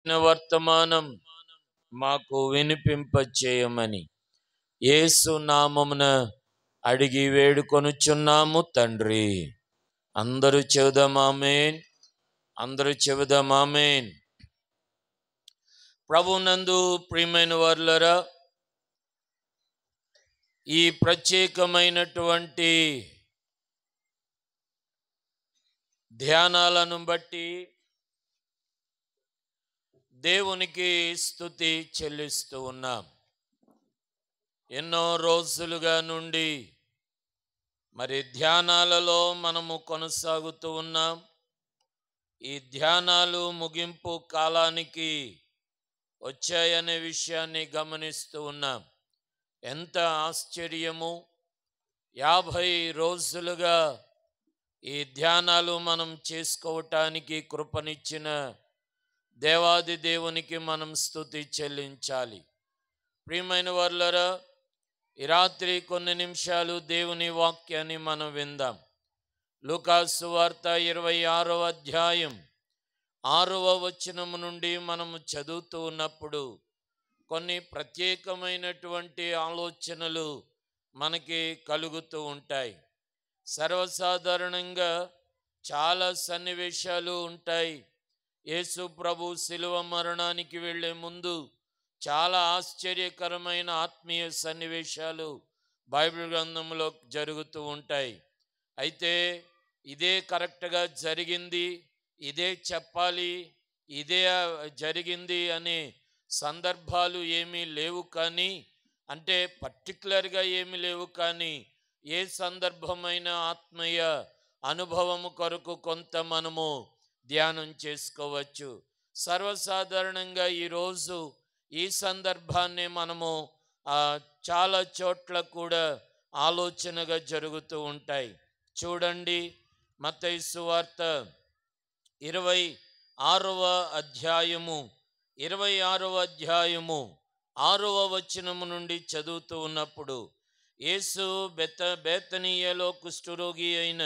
వర్తమానం మాకు వినిపింపచేయమని యేసు నామమున అడిగి వేడుకొనుచున్నాము తండ్రి. అందరూ చెబుదాం ఆమేన్. అందరూ చెబుదాం ఆమేన్. ప్రభునందు ప్రియమైన వారులారా, ఈ ప్రత్యేకమైనటువంటి ధ్యానాలను బట్టి దేవునికి స్తుతి చెల్లిస్తూ ఉన్నాం. ఎన్నో రోజులుగా నుండి మరి ధ్యానాలలో మనము కొనసాగుతూ ఉన్నాం. ఈ ధ్యానాలు ముగింపు కాలానికి వచ్చాయనే విషయాన్ని గమనిస్తూ ఉన్నాం. ఎంత ఆశ్చర్యము! 50 రోజులుగా ఈ ధ్యానాలు మనం చేసుకోవటానికి కృపనిచ్చిన దేవాది దేవునికి మనం స్తుతి చెల్లించాలి. ప్రియమైన వారులారా, ఈ రాత్రి కొన్ని నిమిషాలు దేవుని వాక్యాన్ని మనం విందాం. లూకాసు సువార్త 26వ అధ్యాయం 6వ వచనము నుండి మనము చదువుతూ ఉన్నప్పుడు కొన్ని ప్రత్యేకమైనటువంటి ఆలోచనలు మనకి కలుగుతూ ఉంటాయి. సర్వసాధారణంగా చాలా సన్నివేశాలు ఉంటాయి. యేసు ప్రభు శిలువ మరణానికి వెళ్ళే ముందు చాలా ఆశ్చర్యకరమైన ఆత్మీయ సన్నివేశాలు బైబిల్ గ్రంథంలో జరుగుతూ ఉంటాయి. అయితే ఇదే కరెక్ట్గా జరిగింది, ఇదే చెప్పాలి, ఇదే జరిగింది అనే సందర్భాలు ఏమీ లేవు. కానీ అంటే పర్టికులర్గా ఏమీ లేవు, కానీ ఏ సందర్భమైన ఆత్మీయ అనుభవము కొరకు కొంత మనము ధ్యానం చేసుకోవచ్చు. సర్వసాధారణంగా ఈరోజు ఈ సందర్భాన్ని మనము చాలా చోట్ల కూడా ఆలోచనగా జరుగుతూ ఉంటాయి. చూడండి, మత్తయి సువార్త 26వ అధ్యాయము 6వ వచనము నుండి చదువుతూ ఉన్నప్పుడు, యేసు బేతనీయలో కుష్ఠరోగి అయిన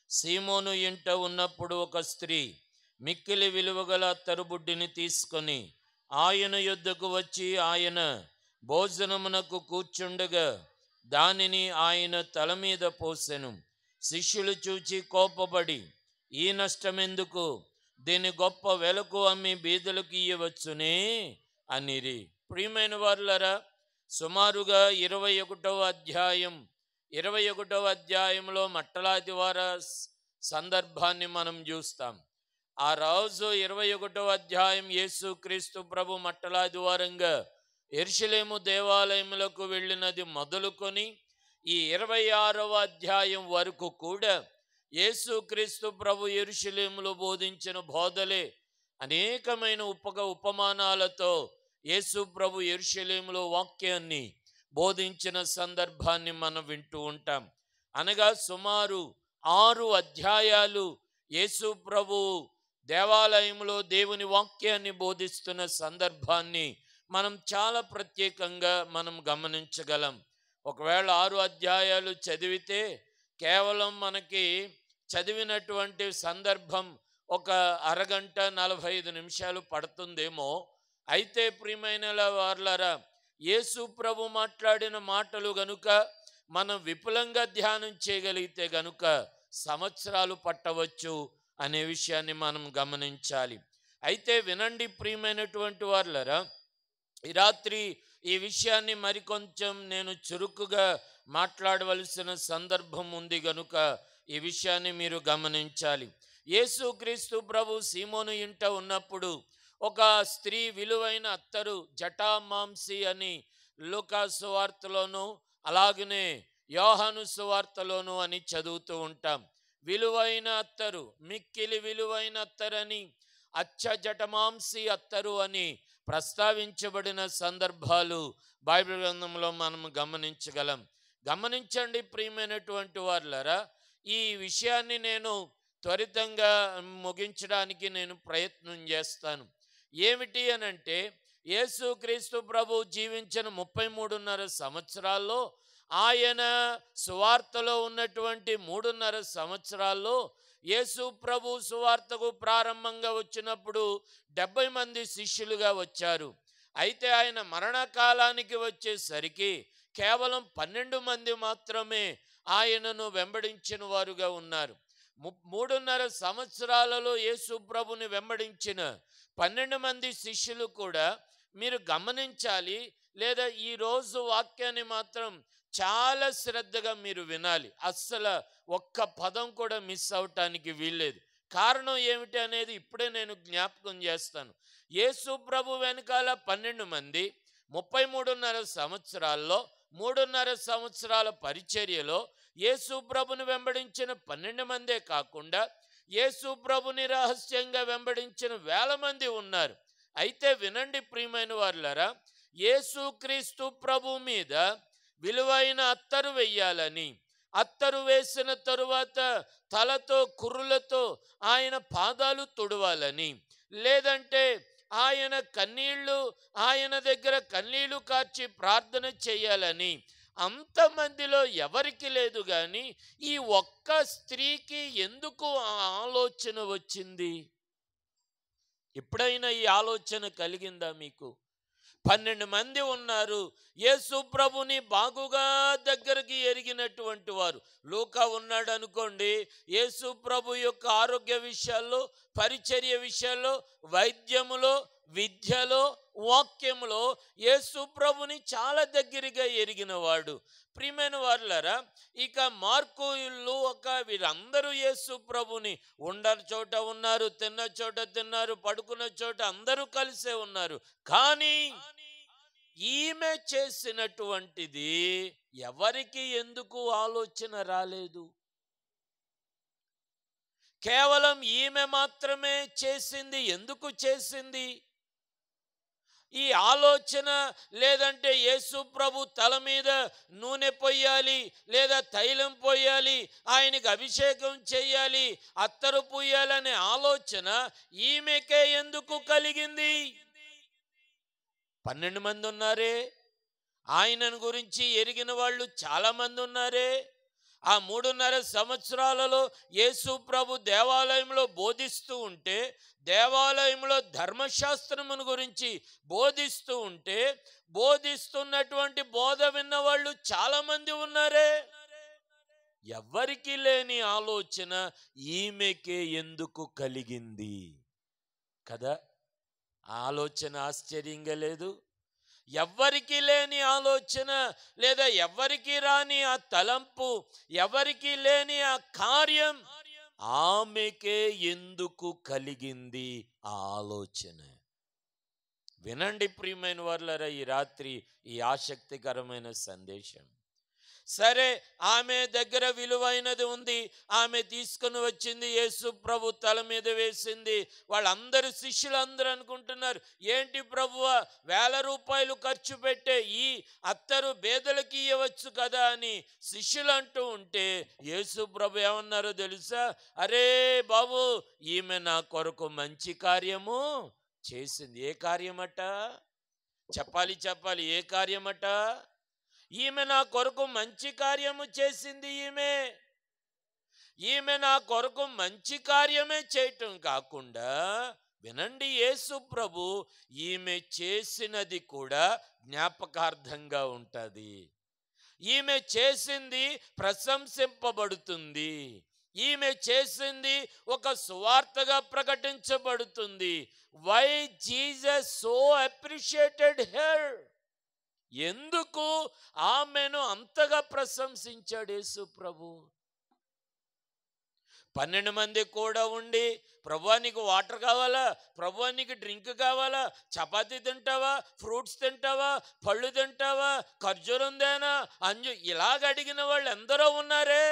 సీమోను ఇంట ఉన్నప్పుడు ఒక స్త్రీ మిక్కిలి విలువగల తరుబుడ్డిని తీసుకొని ఆయన యొద్దకు వచ్చి ఆయన భోజనమునకు కూర్చుండగా దానిని ఆయన తల మీద పోసెను. శిష్యులు చూచి కోపపడి, ఈ నష్టమెందుకు? దీని గొప్ప వెలకు అమ్మి బీదలకు ఇయ్యవచ్చునే అనిరి. ప్రియమైన వారులారా, సుమారుగా 21వ అధ్యాయంలో మట్టలాదివార సందర్భాన్ని మనం చూస్తాం. ఆ రోజు 21వ అధ్యాయం యేసు క్రీస్తు ప్రభు మట్టలాదివారంగా యెరూషలేము దేవాలయములకు వెళ్ళినది మొదలుకొని ఈ 26వ అధ్యాయం వరకు కూడా యేసు క్రీస్తు ప్రభు యెరూషలేములో బోధించిన బోధలే. అనేకమైన ఉపమానాలతో యేసు ప్రభు యెరూషలేములో వాక్యాన్ని బోధించిన సందర్భాన్ని మనం వింటూ ఉంటాం. అనగా సుమారు 6 అధ్యాయాలు యేసు ప్రభు దేవాలయంలో దేవుని వాక్యాన్ని బోధిస్తున్న సందర్భాన్ని మనం చాలా ప్రత్యేకంగా మనం గమనించగలం. ఒకవేళ 6 అధ్యాయాలు చదివితే కేవలం మనకి చదివినటువంటి సందర్భం ఒక అరగంట 45 నిమిషాలు పడుతుందేమో. అయితే ప్రియమైన వారులారా, యేసు ప్రభు మాట్లాడిన మాటలు గనుక మనం విపులంగా ధ్యానం చేయగలిగితే గనుక సంవత్సరాలు పట్టవచ్చు అనే విషయాన్ని మనం గమనించాలి. అయితే వినండి ప్రియమైనటువంటి వారులారా, ఈ రాత్రి ఈ విషయాన్ని మరికొంచెం నేను చురుకుగా మాట్లాడవలసిన సందర్భం ఉంది గనుక ఈ విషయాన్ని మీరు గమనించాలి. యేసు క్రీస్తు ప్రభు సీమోను ఇంట ఉన్నప్పుడు ఒక స్త్రీ విలువైన అత్తరు జటామాంసి అని లూకాసు సువార్తలోను అలాగనే యోహాను సువార్తలోను అని చదువుతూ ఉంటాం. విలువైన అత్తరు, మిక్కిలి విలువైన అత్తరని, అచ్చ జటమాంసి అత్తరు అని ప్రస్తావించబడిన సందర్భాలు బైబిల్ గ్రంథంలో మనం గమనించగలం. గమనించండి ప్రియమైనటువంటి వారులారా, ఈ విషయాన్ని నేను త్వరితంగా ముగించడానికి నేను ప్రయత్నం చేస్తాను. ఏమిటి అనంటే, యేసు క్రీస్తు ప్రభు జీవించిన 33.5 సంవత్సరాల్లో ఆయన సువార్తలో ఉన్నటువంటి 3.5 సంవత్సరాల్లో యేసు ప్రభు సువార్తకు ప్రారంభంగా వచ్చినప్పుడు 70 మంది శిష్యులుగా వచ్చారు. అయితే ఆయన మరణకాలానికి వచ్చేసరికి కేవలం 12 మంది మాత్రమే ఆయనను వెంబడించిన వారుగా ఉన్నారు. 3.5 సంవత్సరాలలో యేసు ప్రభుని వెంబడించిన 12 మంది శిష్యులు కూడా మీరు గమనించాలి, లేదా ఈరోజు వాక్యాన్ని మాత్రం చాలా శ్రద్ధగా మీరు వినాలి. అస్సలు ఒక్క పదం కూడా మిస్ అవటానికి వీల్లేదు. కారణం ఏమిటి అనేది ఇప్పుడే నేను జ్ఞాపకం చేస్తాను. యేసు ప్రభు వెనకాల 12 మంది 33.5 సంవత్సరాల్లో 3.5 సంవత్సరాల పరిచర్యలో యేసు ప్రభుని వెంబడించిన 12 మందే కాకుండా యేసు ప్రభుని రహస్యంగా వెంబడించిన వేల మంది ఉన్నారు. అయితే వినండి ప్రియమైన వారులారా, యేసుక్రీస్తు ప్రభు మీద విలువైన అత్తరు వెయ్యాలని, అత్తరు వేసిన తరువాత తలతో కుర్రులతో ఆయన పాదాలు తుడవాలని, లేదంటే ఆయన దగ్గర కన్నీళ్లు కార్చి ప్రార్థన చేయాలని అంతమందిలో ఎవరికి లేదు. కానీ ఈ ఒక్క స్త్రీకి ఎందుకు ఆ ఆలోచన వచ్చింది? ఎప్పుడైనా ఈ ఆలోచన కలిగిందా మీకు? 12 మంది ఉన్నారు, యేసు ప్రభుని బాగుగా దగ్గరికి ఎరిగినటువంటి వారు. లూకా ఉన్నాడు అనుకోండి, యేసు ప్రభు యొక్క ఆరోగ్య విషయాల్లో, పరిచర్య విషయాల్లో, వైద్యములో, విద్యలో, వాక్యములో యేసు ప్రభుని చాలా దగ్గరగా ఎరిగిన వాడు. ప్రియమైన వారులారా, ఇక మార్కు, లూకా వీరందరూ యేసు ప్రభుని ఉండని చోట ఉన్నారు, తిన్న చోట తిన్నారు, పడుకున్న చోట అందరూ కలిసే ఉన్నారు. కానీ ఈమె చేసినటువంటిది ఎవరికి ఎందుకు ఆలోచన రాలేదు? కేవలం ఈమె మాత్రమే చేసింది. ఎందుకు చేసింది ఈ ఆలోచన? లేదంటే యేసు ప్రభు తల మీద నూనె పొయ్యాలి, లేదా తైలం పొయ్యాలి, ఆయనకి అభిషేకం చేయాలి, అత్తరు పూయాలనే ఆలోచన ఈమెకే ఎందుకు కలిగింది? 12 మంది ఉన్నారే, ఆయనను గురించి ఎరిగిన వాళ్ళు చాలా మంది ఉన్నారే. ఆ 3.5 సంవత్సరాలలో యేసు ప్రభు దేవాలయంలో బోధిస్తూ ఉంటే, దేవాలయంలో ధర్మశాస్త్రమును గురించి బోధిస్తూ ఉంటే, బోధిస్తున్నటువంటి బోధ విన్న వాళ్ళు చాలా మంది ఉన్నారే. ఎవ్వరికి లేని ఆలోచన ఈమెకే ఎందుకు కలిగింది కదా? ఆలోచన ఆశ్చర్యంగా లేదు? ఎవ్వరికి లేని ఆలోచన, లేదా ఎవరికి రాని ఆ తలంపు, ఎవరికి లేని ఆ కార్యం ఆమెకే ఎందుకు కలిగింది ఆ ఆలోచన? వినండి ప్రియమైన వారులారా, ఈ రాత్రి ఈ ఆసక్తికరమైన సందేశం. సరే, ఆమె దగ్గర విలువైనది ఉంది, ఆమె తీసుకుని వచ్చింది, యేసు ప్రభు తల మీద వేసింది. వాళ్ళందరూ శిష్యులందరూ అనుకుంటున్నారు, ఏంటి ప్రభువా, ₹1000 ఖర్చు పెట్టే ఈ అత్తరు బేదలకి ఇవ్వచ్చు కదా అని శిష్యులు అంటూ ఉంటే, యేసు ప్రభు ఏమన్నారో తెలుసా? అరే బాబు, ఈమె నా కొరకు మంచి కార్యము చేసింది. ఏ కార్యమట? చెప్పాలి, ఏ కార్యమట? ఈమె నా కొరకు మంచి కార్యము చేసింది. ఈమె నా కొరకు మంచి కార్యమే చేయటం కాకుండా, వినండి, యేసు ప్రభు ఈమె చేసినది కూడా జ్ఞాపకార్థంగా ఉంటుంది. ఈమె చేసింది ప్రశంసింపబడుతుంది. ఈమె చేసింది ఒక సువార్తగా ప్రకటించబడుతుంది. Why Jesus so appreciated her? ఎందుకు ఆమెను అంతగా ప్రశంసించాడు యేసు ప్రభు? 12 మంది కూడా ఉండి, ప్రభువా నీకు వాటర్ కావాలా, ప్రభువా నీకు డ్రింక్ కావాలా, చపాతీ తింటావా, ఫ్రూట్స్ తింటావా, పళ్ళు తింటావా, ఖర్జూరం దేనా, అంజు, ఇలాగ అడిగిన వాళ్ళు ఎందరో ఉన్నారే.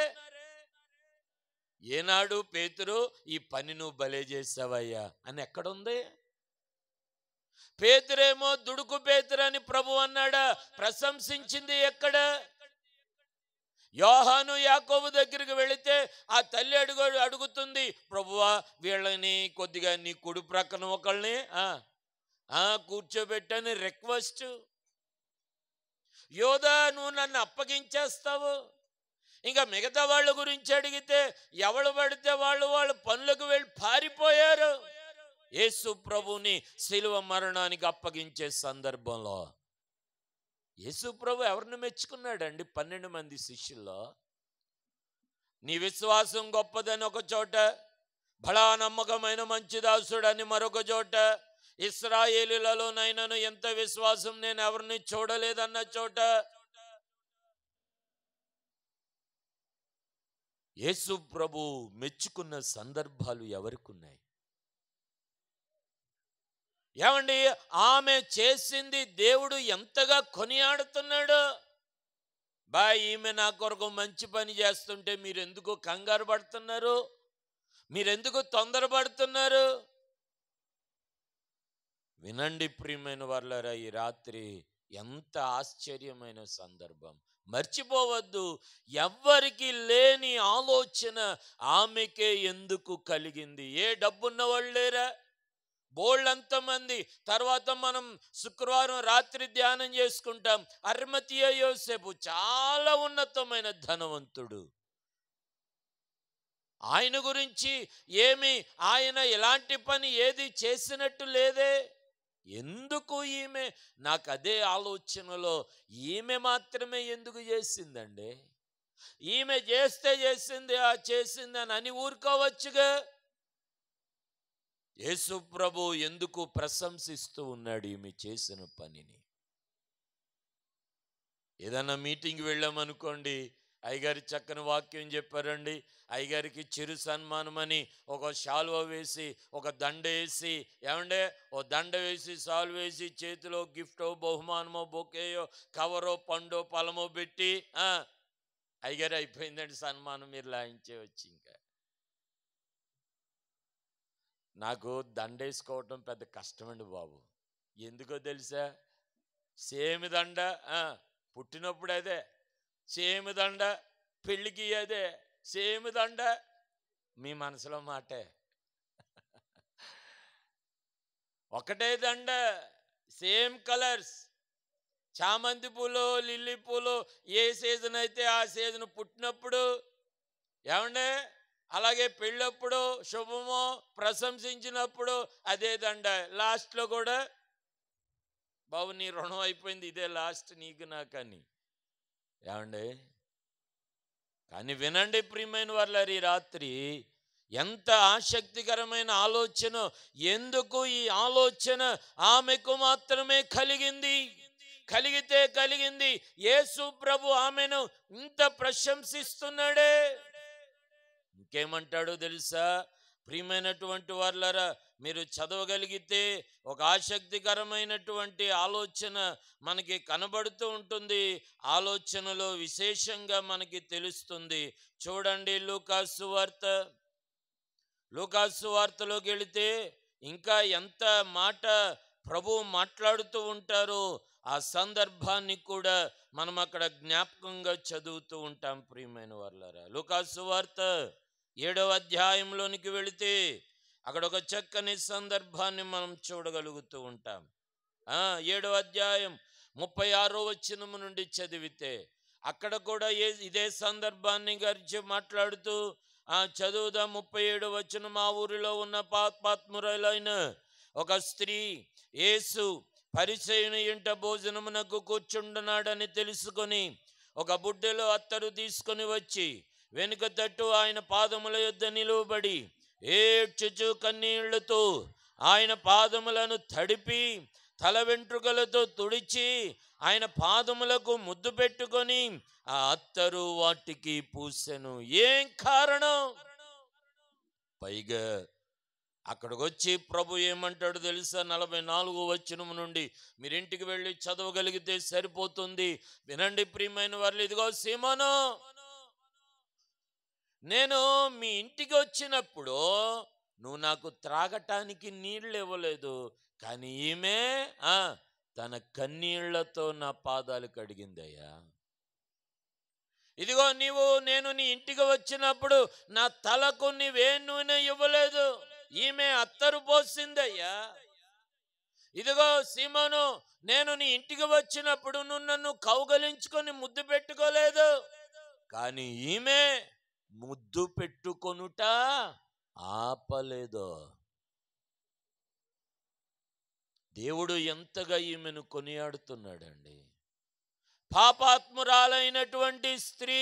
ఏనాడు పేతురు ఈ పని నువ్వు భలే చేసావయ్యా అని ఎక్కడుంది? పేతురేమో దుడుకు పేతురు అని ప్రభు అన్నాడా? ప్రశంసించింది ఎక్కడ? యోహాను యాకోబు దగ్గరికి వెళితే ఆ తల్లి అడుగుతుంది, ప్రభువా వీళ్ళని కొద్దిగా నీ కుడి ప్రక్కన ఒకళ్ళని కూర్చోబెట్టని రిక్వెస్ట్. యోధా, నువ్వు నన్ను అప్పగించేస్తావు, ఇంకా మిగతా వాళ్ళ గురించి అడిగితే ఎవరు పడితే వాళ్ళు పనులకు వెళ్ళి పారిపోయారు. యేసు ప్రభుని శిలువ మరణానికి అప్పగించే సందర్భంలో యేసు ప్రభు ఎవరిని మెచ్చుకున్నాడండి? 12 మంది శిష్యుల్లో. నీ విశ్వాసం గొప్పదని ఒక చోట, బలా నమ్మకమైన మంచి దాసుడని మరొక చోట, ఇశ్రాయేలీలలోనైనాను ఎంత విశ్వాసం నేను ఎవరిని చూడలేదన్న చోట యేసు ప్రభు మెచ్చుకున్న సందర్భాలు ఎవరికున్నాయి? ఏమండి, ఆమె చేసింది దేవుడు ఎంతగా కొనియాడుతున్నాడు. ఈమె నా కొరకు మంచి పని చేస్తుంటే మీరెందుకు కంగారు పడుతున్నారు? మీరెందుకు తొందరపడుతున్నారు? వినండి ప్రియమైన వారలారా, ఈ రాత్రి ఎంత ఆశ్చర్యమైన సందర్భం. మర్చిపోవద్దు, ఎవ్వరికి లేని ఆలోచన ఆమెకే ఎందుకు కలిగింది? ఏ డబ్బున్న వాళ్ళు లేరా? బోళ్ళంతమంది. తర్వాత మనం శుక్రవారం రాత్రి ధ్యానం చేసుకుంటాం. అరిమతీయ యోసేపు చాలా ఉన్నతమైన ధనవంతుడు. ఆయన గురించి ఆయన ఎలాంటి పని ఏది చేసినట్టు లేదే. ఎందుకు ఈమె, నాకు అదే ఆలోచనలో, ఈమె మాత్రమే ఎందుకు చేసిందండి? ఈమె చేస్తే చేసింది అని ఊరుకోవచ్చుగా. యేసు ప్రభు ఎందుకు ప్రశంసిస్తూ ఉన్నాడు ఈమె చేసిన పనిని? ఏదన్నా మీటింగ్ వెళ్ళామనుకోండి, అయ్యగారి చక్కని వాక్యం చెప్పారండి, అయ్యగారికి చిరు సన్మానం అని ఒక శాల్వ వేసి, ఒక దండ వేసి, ఏమండే ఓ దండ వేసి, శాల్వ వేసి, చేతిలో గిఫ్టో బహుమానమో బొకేయో కవరో పండో పలమో పెట్టి అయ్యగారు అయిపోయిందండి సన్మానం, మీరు లాయించే వచ్చి. ఇంకా నాకు దండేసుకోవటం పెద్ద కష్టమండి బాబు. ఎందుకో తెలుసా? సేమి దండ పుట్టినప్పుడు అదే, సేమి దండ పెళ్ళికి అదే, సేమి దండ. మీ మనసులో మాటే. ఒకటే దండ, సేమ్ కలర్స్. చామంతి పూలు, లిల్లీ పూలు ఏ సీజన్ అయితే ఆ సీజన్ పుట్టినప్పుడు, ఏమండే అలాగే పెళ్ళప్పుడు శుభమో ప్రశంసించినప్పుడు అదే దండ. లాస్ట్లో కూడా బాబు నీ రుణం అయిపోయింది, ఇదే లాస్ట్ నీకు నాకని. ఏమండి, కానీ వినండి ప్రియమైన వారలారా, ఈ రాత్రి ఎంత ఆసక్తికరమైన ఆలోచన. ఎందుకు ఈ ఆలోచన ఆమెకు మాత్రమే కలిగింది? కలిగింది. యేసు ప్రభు ఆమెను ఇంత ప్రశంసిస్తున్నాడే. ఇంకేమంటాడో తెలుసా? ప్రియమైనటువంటి వారలారా, మీరు చదవగలిగితే ఒక ఆసక్తికరమైనటువంటి ఆలోచన మనకి కనబడుతూ ఉంటుంది. ఆలోచనలో విశేషంగా మనకి తెలుస్తుంది. చూడండి, లూకాసు వార్తలోకి వెళితే ఇంకా ఎంత మాట ప్రభువు మాట్లాడుతూ ఉంటారో ఆ సందర్భాన్ని కూడా మనం అక్కడ జ్ఞాపకంగా చదువుతూ ఉంటాం. ప్రియమైన వారలారా, లూకాసు వార్త 7వ అధ్యాయంలోనికి వెళితే అక్కడ ఒక చక్కని సందర్భాన్ని మనం చూడగలుగుతూ ఉంటాం. 7వ అధ్యాయం 36వ వచనము నుండి చదివితే అక్కడ కూడా ఇదే సందర్భాన్ని గురించి మాట్లాడుతూ చదువుదాం. 37వ వచనం. మా ఊరిలో ఉన్న పాపాత్మురాలైన ఒక స్త్రీ యేసు పరిసయ్యుని ఇంట భోజనమునకు కూర్చుండున్నాడని తెలుసుకొని ఒక బుడ్డెలో అత్తరు తీసుకొని వచ్చి వెనుక తట్టు ఆయన పాదముల యొద్ద నిలువబడి ఏడ్చుచు కన్నీళ్లతో ఆయన పాదములను తడిపి తల వెంట్రుకలతో తుడిచి ఆయన పాదములకు ముద్దు పెట్టుకొని ఆ అత్తరు వాటికి పూసెను. ఏం కారణం? పైగా అక్కడికి వచ్చి ప్రభు ఏమంటాడు తెలుసా? 44వ వచనం నుండి మీరింటికి వెళ్ళి చదవగలిగితే సరిపోతుంది. వినండి ప్రియమైన వారు. ఇదిగో సీమోను, నేను మీ ఇంటికి వచ్చినప్పుడు నువ్వు నాకు త్రాగటానికి నీళ్ళు ఇవ్వలేదు, కానీ ఈమె తన కన్నీళ్లతో నా పాదాలు కడిగిందయ్యా. ఇదిగో నేను నీ ఇంటికి వచ్చినప్పుడు నా తలకు నీవే నూనె ఇవ్వలేదు, ఈమె అత్తరు పోసిందయ్యా. ఇదిగో సీమోను, నేను నీ ఇంటికి వచ్చినప్పుడు నువ్వు నన్ను కౌగలించుకొని ముద్దు పెట్టుకోలేదు, కానీ ఈమె ముద్దు పెట్టుకొనుట ఆపలేదు. దేవుడు ఎంతగా ఈమెను కొనియాడుతున్నాడండి. పాపాత్మురాలైనటువంటి స్త్రీ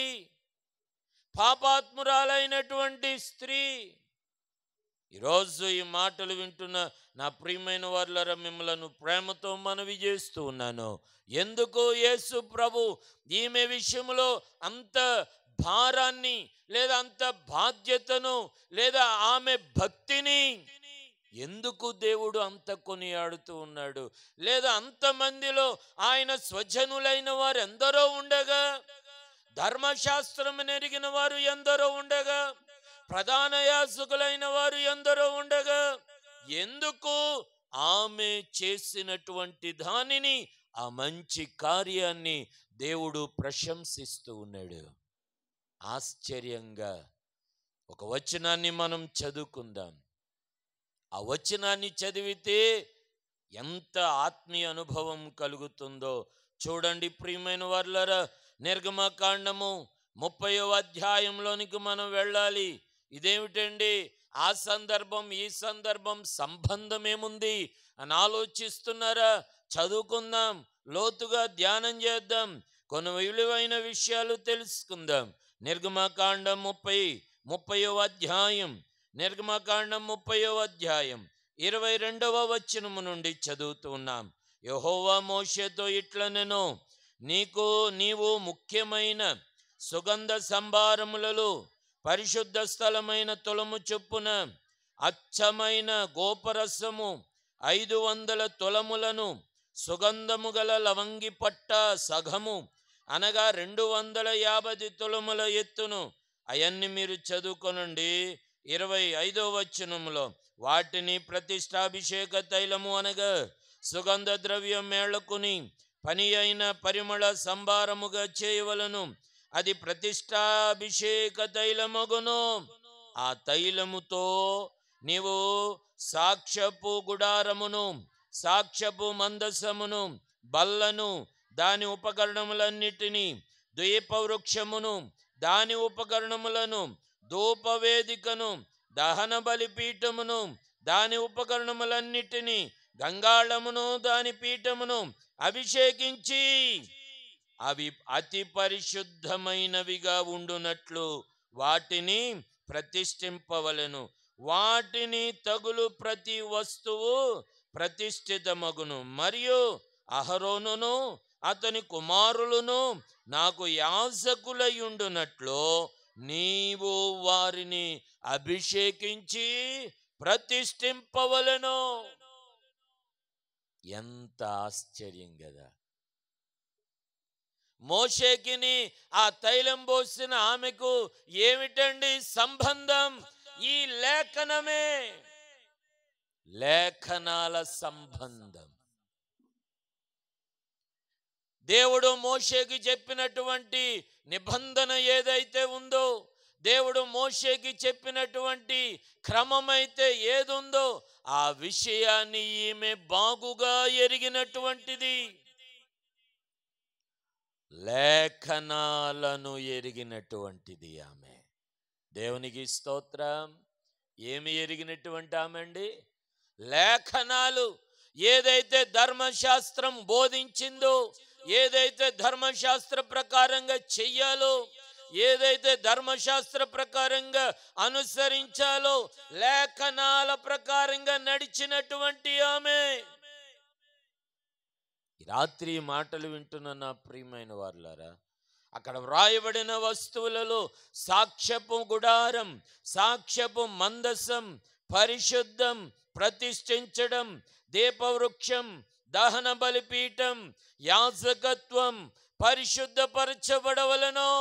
ఈరోజు ఈ మాటలు వింటున్న నా ప్రియమైన వారులారా, మిమ్మలను ప్రేమతో మనవి చేస్తూ ఉన్నాను. ఎందుకు యేసు ప్రభు ఈమె విషయంలో అంత భారాన్ని లేదా అంత బాధ్యతను లేదా ఆమె భక్తిని ఎందుకు దేవుడు అంత కొనియాడుతూ ఉన్నాడు? లేదా అంతమందిలో ఆయన స్వజనులైన వారు ఎందరో ఉండగా, ధర్మశాస్త్రం నెరిగిన వారు ఎందరో ఉండగా, ప్రధాన యాజకులైన వారు ఎందరో ఉండగా, ఎందుకు ఆమె చేసినటువంటి దానిని, ఆ మంచి కార్యాన్ని దేవుడు ప్రశంసిస్తూ ఉన్నాడు? ఆశ్చర్యంగా ఒక వచనాన్ని మనం చదువుకుందాం. ఆ వచనాన్ని చదివితే ఎంత ఆత్మీయ అనుభవం కలుగుతుందో చూడండి ప్రియమైన వారులారా. నిర్గమకాండము 30వ అధ్యాయంలోనికి మనం వెళ్ళాలి. ఇదేమిటండి ఆ సందర్భం ఈ సందర్భం సంబంధం ఏముంది అని ఆలోచిస్తున్నారా? చదువుకుందాం, లోతుగా ధ్యానం చేద్దాం, కొన్ని విలువైన విషయాలు తెలుసుకుందాం. నిర్గమకాండం 30వ అధ్యాయం, నిర్గమకాండం 30వ అధ్యాయం 22వ వచనము నుండి చదువుతున్నాం. యెహోవా మోషేతో ఇట్లనెను, నీవు ముఖ్యమైన సుగంధ సంభారములలో పరిశుద్ధ స్థలమైన తులము చొప్పున అచ్చమైన గోపరసము 500 తులములను, సుగంధము గల లవంగి పట్ట సగము అనగా 250 తులముల ఎత్తును. అవన్నీ మీరు చదువుకొనండి. 25వ వచనములో వాటిని ప్రతిష్టాభిషేక తైలము అనగా సుగంధ ద్రవ్యం మేళకుని పని అయిన పరిమళ సంభారముగా చేయవలను. అది ప్రతిష్టాభిషేక తైలమగును. ఆ తైలముతో నీవు సాక్ష్యపు గుడారమును, సాక్ష్యపు మందసమును, బల్లను, దాని ఉపకరణములన్నిటినీ, ద్వీపవృక్షమును, దాని ఉపకరణములను, ధూపవేదికను, దహన బలిపీఠమును, దాని ఉపకరణములన్నిటినీ, గంగాళమును, దాని పీఠమును అభిషేకించి అవి అతి పరిశుద్ధమైనవిగా ఉండునట్లు వాటిని ప్రతిష్ఠింపవలెను. వాటిని తగులు ప్రతి వస్తువు ప్రతిష్ఠితమగును. మరియు అహరోనును అతని కుమారులను నాకు యాజకులయుండునట్లు నీవు వారిని అభిషేకించి ప్రతిష్ఠింపవలెను. ఎంత ఆశ్చర్యం కదా! మోషేకిని ఆ తైలం పోసిన ఆమెకు ఏమిటండి సంబంధం? ఈ లేఖనమే, లేఖనాల సంబంధం. దేవుడు మోషేకి చెప్పినటువంటి నిబంధన ఏదైతే ఉందో, దేవుడు మోషేకి చెప్పినటువంటి క్రమమైతే ఏదుందో, ఆ విషయాన్ని ఈమె బాగుగా ఎరిగినటువంటిది. లేఖనాలను ఎరిగినటువంటిది ఆమె. దేవునికి స్తోత్రం. ఏమి ఎరిగినటువంటి ఆమె అండి? లేఖనాలు. ఏదైతే ధర్మశాస్త్రం బోధించిందో, ఏదైతే ధర్మశాస్త్ర ప్రకారంగా చెయ్యాలో, ఏదైతే ధర్మశాస్త్ర ప్రకారంగా అనుసరించాలో, లేఖనాల ప్రకారంగా నడిచినటువంటి ఆమె. రాత్రి మాటలు వింటున్న నా ప్రియమైన వారులారా, అక్కడ వ్రాయబడిన వస్తువులలో సాక్ష్యపు గుడారం, సాక్ష్యపు మందసం, పరిశుద్ధం, ప్రతిష్ఠించడం, దీపవృక్షం, దహన బలిపీఠం, యాజకత్వం పరిశుద్ధపరచబడవలెను.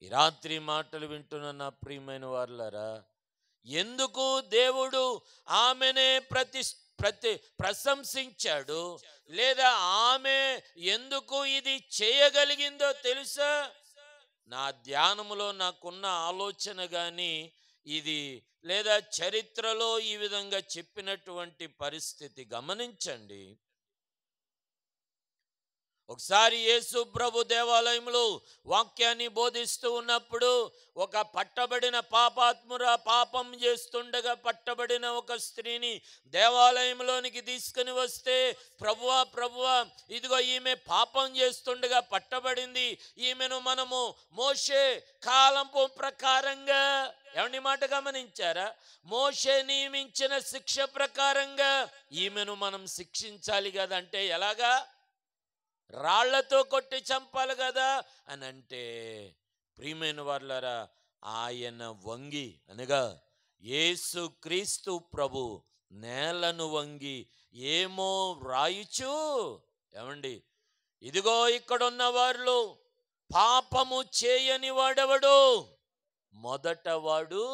ఈ రాత్రి మాటలు వింటున్న నా ప్రియమైన వారులారా, ఎందుకు దేవుడు ఆమెనే ప్రశంసించాడు? లేదా ఆమె ఎందుకు ఇది చేయగలిగిందో తెలుసా? నా ధ్యానములో నాకున్న ఆలోచన కానీ ఇది లేదా చరిత్రలో ఈ విధంగా చెప్పినటువంటి పరిస్థితి గమనించండి. ఒకసారి యేసు ప్రభు దేవాలయంలో వాక్యాన్ని బోధిస్తూ ఉన్నప్పుడు ఒక పట్టబడిన పాపం చేస్తుండగా పట్టబడిన ఒక స్త్రీని దేవాలయంలోనికి తీసుకుని వస్తే, ప్రభువా ప్రభువా, ఇదిగో ఈమె పాపం చేస్తుండగా పట్టబడింది, ఈమెను మనము మోషే కాలంపు ప్రకారంగా, ఏమండి మాట గమనించారా, మోషే నియమించిన శిక్ష ప్రకారంగా ఈమెను మనం శిక్షించాలి కదా. అంటే ఎలాగా? రాళ్లతో కొట్టి చంపాలి కదా అని అంటే, ప్రియమైన వారలారా, ఆయన వంగి అనగా యేసు క్రీస్తు ప్రభు నేలను వంగి ఏమో రాయుచు, ఏమండి, ఇదిగో ఇక్కడున్న వారిలో పాపము చేయని వాడెవడు, మొదట వాడు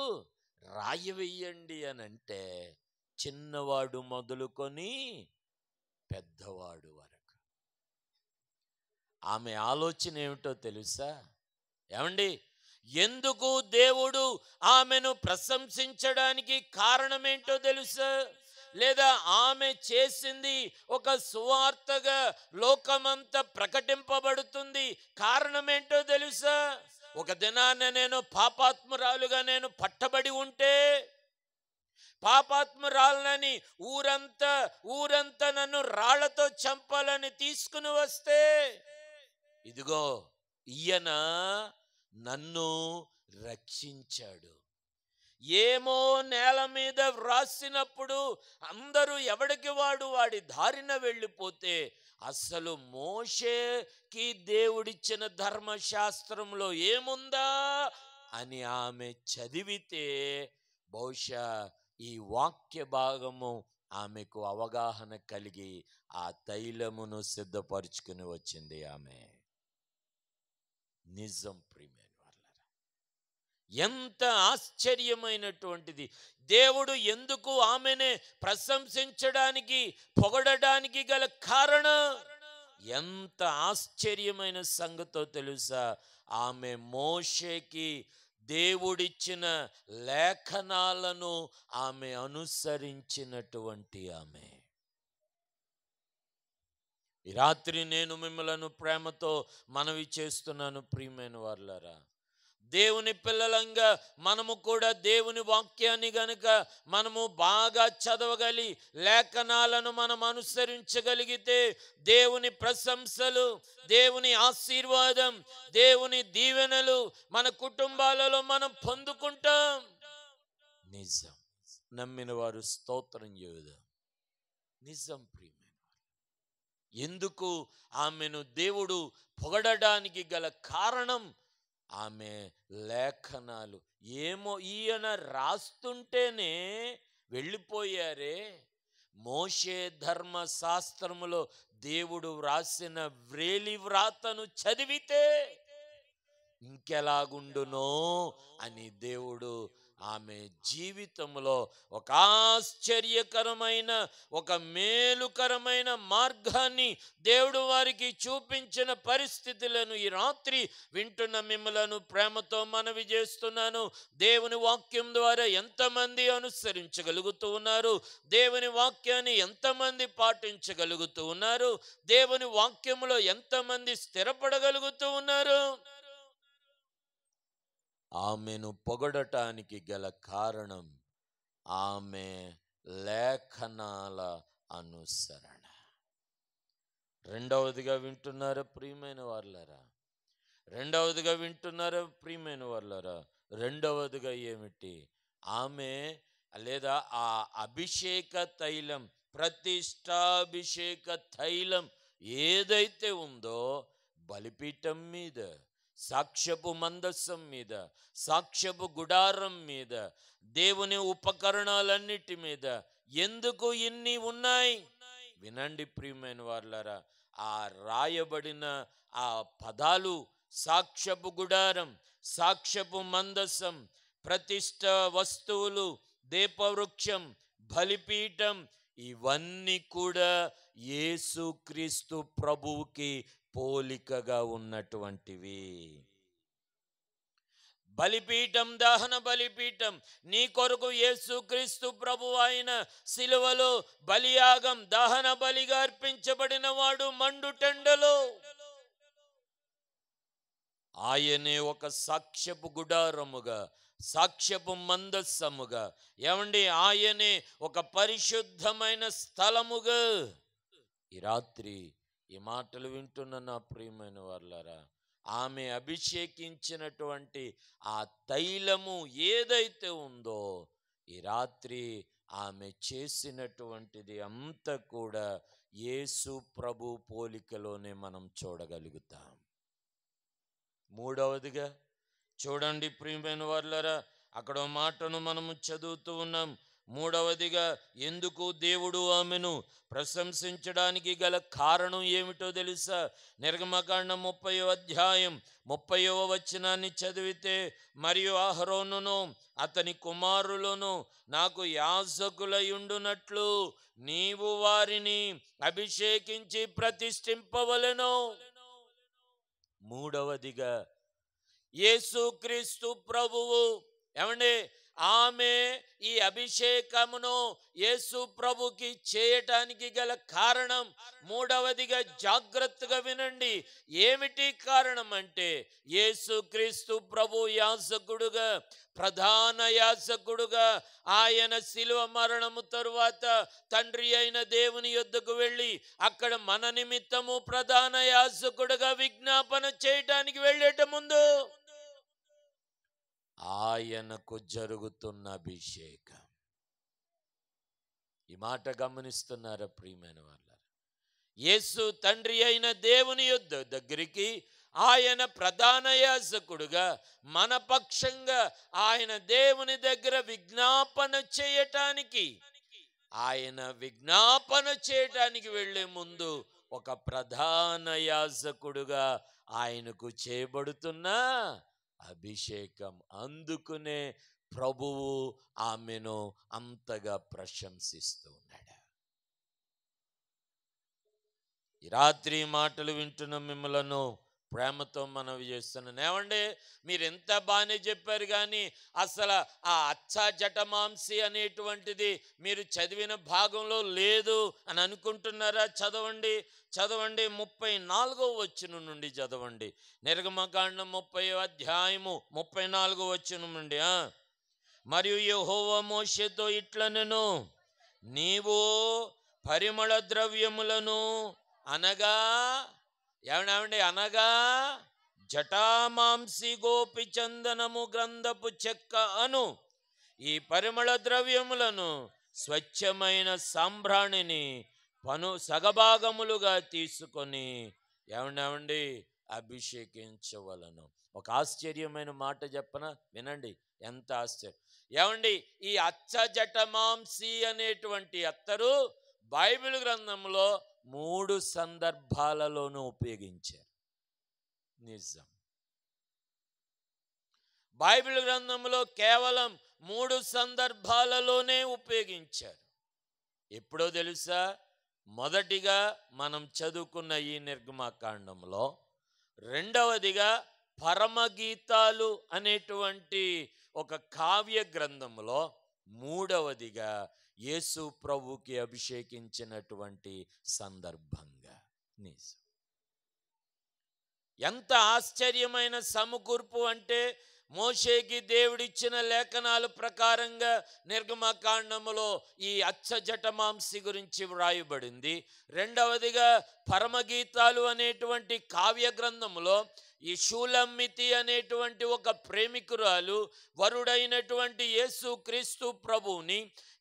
రాయి వెయ్యండి అని అంటే, చిన్నవాడు మొదలుకొని పెద్దవాడు వరకు. ఆమె ఆలోచన ఏమిటో తెలుసా? ఏమండి, ఎందుకు దేవుడు ఆమెను ప్రశంసించడానికి కారణమేంటో తెలుసా? లేదా ఆమె చేసింది ఒక సువార్తగా లోకమంతా ప్రకటింపబడుతుంది, కారణమేంటో తెలుసా? ఒక దినాన నేను పాపాత్మురాలుగా నేను పట్టబడి ఉంటే, పాపాత్మురాలని ఊరంతా నన్ను రాళ్లతో చంపాలని తీసుకుని వస్తే, ఇదిగో ఈయన నన్ను రక్షించాడు. ఏమో నేల మీద వ్రాసినప్పుడు అందరూ ఎవడికి వాడి దారిన వెళ్ళిపోతే, అసలు మోషేకి దేవుడిచ్చిన ధర్మశాస్త్రంలో ఏముందా అని ఆమె చదివితే, బహుశా ఈ వాక్య భాగము ఆమెకు అవగాహన కలిగి ఆ తైలమును సిద్ధపరుచుకుని వచ్చింది ఆమె. నిజం ప్రియమైన వారలారా, ఎంత ఆశ్చర్యమైనటువంటిది. దేవుడు ఎందుకు ఆమెనే ప్రశంసించడానికి, పొగడడానికి గల కారణం ఎంత ఆశ్చర్యమైన సంగతో తెలుసా? ఆమె మోషేకి దేవుడిచ్చిన లేఖనాలను ఆమె అనుసరించినటువంటి ఆమె. ఈ రాత్రి నేను మిమ్మలను ప్రేమతో మనవి చేస్తున్నాను ప్రియమైన వారలారా, దేవుని పిల్లలంగా మనము కూడా దేవుని వాక్యాన్ని గనుక మనము బాగా చదవగలి, లేఖనాలను మనం అనుసరించగలిగితే, దేవుని ప్రశంసలు, దేవుని ఆశీర్వాదం, దేవుని దీవెనలు మన కుటుంబాలలో మనం పొందుకుంటాం. నిజం. నమ్మిన వారు స్తోత్రం చేయుదాం. నిజం ప్రియమైన. ఎందుకు ఆమెను దేవుడు పొగడడానికి గల కారణం, ఆమె లేఖనాలు. ఏమో ఈయన రాస్తుంటేనే వెళ్ళిపోయారే, మోషే ధర్మశాస్త్రములో దేవుడు వ్రాసిన వ్రేలి వ్రాతను చదివితే ఇంకెలాగుండునో అని దేవుడు ఆమె జీవితంలో ఒక ఆశ్చర్యకరమైన, ఒక మేలుకరమైన మార్గాన్ని దేవుడు వారికి చూపించిన పరిస్థితులను ఈ రాత్రి వింటున్న మిమ్మలను ప్రేమతో మనవి చేస్తున్నాను. దేవుని వాక్యం ద్వారా ఎంతమంది అనుసరించగలుగుతూ ఉన్నారు? దేవుని వాక్యాన్ని ఎంతమంది పాటించగలుగుతూ ఉన్నారు? దేవుని వాక్యములో ఎంతమంది స్థిరపడగలుగుతూ ఉన్నారు? ఆమెను పొగడటానికి గల కారణం ఆమె లేఖనాల అనుసరణ. రెండవదిగా వింటున్నారా ప్రియమైన వారలారా? రెండవదిగా ఏమిటి? ఆమె లేదా ఆ అభిషేక తైలం, ప్రతిష్టాభిషేక తైలం ఏదైతే ఉందో, బలిపీఠం మీద, సాక్ష్యపు మందసం మీద, సాక్ష్యపు గుడారం మీద, దేవుని ఉపకరణాలన్నిటి మీద ఎందుకు ఇన్ని ఉన్నాయి? వినండి ప్రియమైన వారలారా, ఆ రాయబడిన ఆ పదాలు సాక్ష్యపు గుడారం, సాక్ష్యపు మందసం, ప్రతిష్ట వస్తువులు, దీపవృక్షం, బలిపీఠం, ఇవన్నీ కూడా యేసుక్రీస్తు ప్రభువుకి పోలికగా ఉన్నటువంటివి. బలిపీఠం, దహన బలిపీఠం, నీ కొరకు యేసుక్రీస్తు ప్రభువు ఆయన శిలువలో బలియాగం, దహన బలిగా అర్పించబడిన వాడు మండుటెండలో. ఆయనే ఒక సాక్ష్యపు గుడారముగా, సాక్ష్యపు మందస్సముగా, ఏమండి ఆయనే ఒక పరిశుద్ధమైన స్థలముగా. ఈ రాత్రి ఈ మాటలు వింటున్న నా ప్రియమైన వాళ్ళారా, ఆమె అభిషేకించినటువంటి ఆ తైలము ఏదైతే ఉందో, ఈ రాత్రి ఆమె చేసినటువంటిది అంతా కూడా యేసు ప్రభు పోలికలోనే మనం చూడగలుగుతాం. మూడవదిగా చూడండి ప్రియమైన వాళ్ళారా, అక్కడ మాటను మనము చదువుతూ ఉన్నాం. మూడవదిగా ఎందుకు దేవుడు ఆమెను ప్రశంసించడానికి గల కారణం ఏమిటో తెలుసా? నిర్గమకాండం 30వ అధ్యాయం 30వ వచనాన్ని చదివితే, మరియు అహరోనును అతని కుమారులను నాకు యాజకులయుండునట్లు నీవు వారిని అభిషేకించి ప్రతిష్ఠింపవలెను. మూడవదిగా యేసుక్రీస్తు ప్రభువు, ఏమండి ఆమె ఈ అభిషేకమును యేసు ప్రభుకి చేయటానికి గల కారణం, మూడవదిగా జాగ్రత్తగా వినండి, ఏమిటి కారణం అంటే, యేసుక్రీస్తు ప్రభు యాజకుడుగా, ప్రధాన యాజకుడుగా ఆయన శిలువ మరణము తరువాత తండ్రి అయిన దేవుని యొద్దకు వెళ్ళి అక్కడ మన నిమిత్తము ప్రధాన యాజకుడుగా విజ్ఞాపన చేయటానికి వెళ్ళేట ముందు ఆయనకు జరుగుతున్న అభిషేకం. ఈ మాట గమనిస్తున్నారా ప్రియమైన వాళ్ళారా? యేసు తండ్రి అయిన దేవుని యొద్ద దగ్గరికి ఆయన ప్రధాన యాజకుడుగా మన పక్షంగా ఆయన దేవుని దగ్గర విజ్ఞాపన చేయటానికి, ఆయన విజ్ఞాపన చేయటానికి వెళ్ళే ముందు ఒక ప్రధాన యాజకుడుగా ఆయనకు చేయబడుతున్న అభిషేకం. అందుకునే ప్రభువు ఆమెను అంతగా ప్రశంసిస్తూ ఉన్నాడు. ఈ రాత్రి మాటలు వింటున్న మిమ్మలను ప్రేమతో మనవి చేస్తున్నాను. ఏమండి, మీరు ఎంత బాగానే చెప్పారు, కానీ అసలు ఆ అచ్చా జటమాంసి అనేటువంటిది మీరు చదివిన భాగంలో లేదు అని అనుకుంటున్నారా? చదవండి 34వ వచనం నుండి చదవండి. నిర్గమకాండం 30వ అధ్యాయము 34వ వచనం నుండి. మరియు యెహోవా మోషేతో ఇట్లనెను, నీవు పరిమళ ద్రవ్యములను అనగా, ఏమండి అనగా జటామాంసి గోపి చందనము గ్రంథపు చెక్క అను ఈ పరిమళ ద్రవ్యములను స్వచ్ఛమైన సాంబ్రాణిని సగభాగములుగా తీసుకొని ఏమండి అభిషేకించవలను. ఒక ఆశ్చర్యమైన మాట చెప్పన, వినండి ఎంత ఆశ్చర్యం. ఏమండి, ఈ అచ్చ జటమాంసి అనేటువంటి అత్తరు బైబిల్ గ్రంథంలో 3 సందర్భాలలోనూ ఉపయోగించారు. నిజం, బైబిల్ గ్రంథంలో కేవలం 3 సందర్భాలలోనే ఉపయోగించారు. ఎప్పుడో తెలుసా? మొదటిగా మనం చదువుకున్న ఈ నిర్గమకాండంలో, రెండవదిగా పరమగీతాలు అనేటువంటి ఒక కావ్య గ్రంథంలో, మూడవదిగా యేసు ప్రభుకి అభిషేకించినటువంటి సందర్భంగా. నిజం, ఎంత ఆశ్చర్యమైన సమకూర్పు అంటే, మోషేకి దేవుడిచ్చిన లేఖనాల ప్రకారంగా నిర్గమకాండములో ఈ అచ్చ జటమాంసి గురించి వ్రాయబడింది. రెండవదిగా పరమగీతాలు అనేటువంటి కావ్య గ్రంథములో ఈ షూలమ్మితి అనేటువంటి ఒక ప్రేమికురాలు వరుడైనటువంటి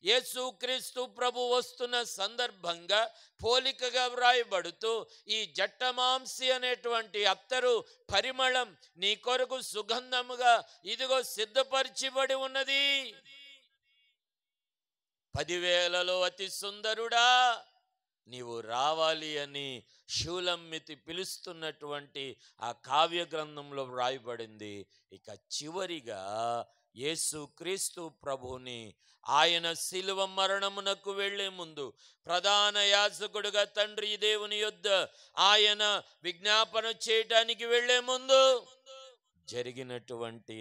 యేసుక్రీస్తు ప్రభు వస్తున్న సందర్భంగా పోలికగా వ్రాయబడుతూ, ఈ జట్టమాంసి అనేటువంటి అత్తరు పరిమళం నీ కొరకు సుగంధముగా ఇదిగో సిద్ధపరిచిబడి ఉన్నది. 10,000లో అతి సుందరుడా నీవు రావాలి అని షూలమ్మితి పిలుస్తున్నటువంటి ఆ కావ్య గ్రంథంలో వ్రాయబడింది. ఇక చివరిగా యేసుక్రీస్తు ప్రభుని ఆయన శిలువ మరణమునకు వెళ్లే ముందు ప్రధాన యాజకుడుగా తండ్రి దేవుని యొద్ద ఆయన విజ్ఞాపన చేయటానికి వెళ్లే ముందు జరిగినటువంటి